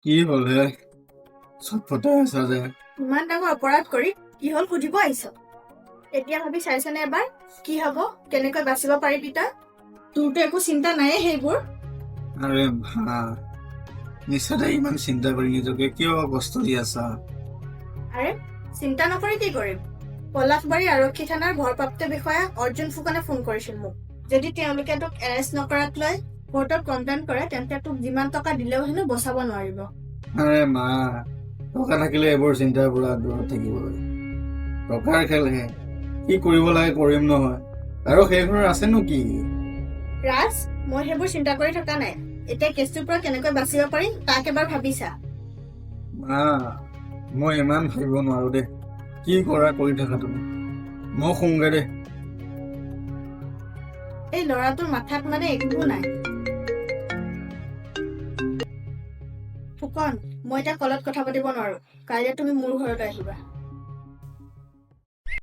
কি হ'ল হে চটফটাই আছা যে ইমান ডাঙৰ অপৰাধ কৰি কি হ'ল সুধিব আহিছ? এতিয়া ভাবি চাইছনে এবাৰ কি হব, কেনেকৈ বাচিব পাৰিবি তই? তোৰতো একো চিন্তা নাইয়ে সেইবোৰ। আৰে ভা নিশ্চয় ইমান চিন্তা কৰি নিজকে কিয় কষ্ট দি আছা? আৰে চিন্তা নকৰি কি কৰিম? পলাশবাৰী আৰক্ষী থানাৰ ভাৰপ্ৰাপ্ত বিষয়া অৰ্জুন ফুকনে ফোন কৰিছিল মোক। যদি তেওঁলোকে তোক এৰেষ্ট নকৰাক লৈ কোৰ্টত কমপ্লেইন কৰে তেন্তে তোক যিমান টকা দিলেও হেনো বচাব নোৱাৰিব। আৰে মা টকা থাকিলে এইবোৰ চিন্তাৰ পৰা দূৰত থাকিবলৈ। টকাৰ খেলহে, কি কৰিব লাগে কৰিম নহয়। আৰু সেই ঘৰ আছেনো কি? ৰাজ, মই সেইবোৰ চিন্তা কৰি থকা নাই। এতিয়া কেছটোৰ পৰা কেনেকৈ বাচিব পাৰিম তাক এবাৰ ভাবিছা। মা মই ইমান ভাবিব নোৱাৰো দে। কি কৰা কৰি থাকা তুমি, মই শুংগে দে। এই ল'ৰাটোৰ মাথাত মানে একো নাই। ফুকন, মই এতিয়া কলত কথা পাতিব নোৱাৰো। কাইলৈ তুমি মোৰ ঘৰলৈ আহিবা।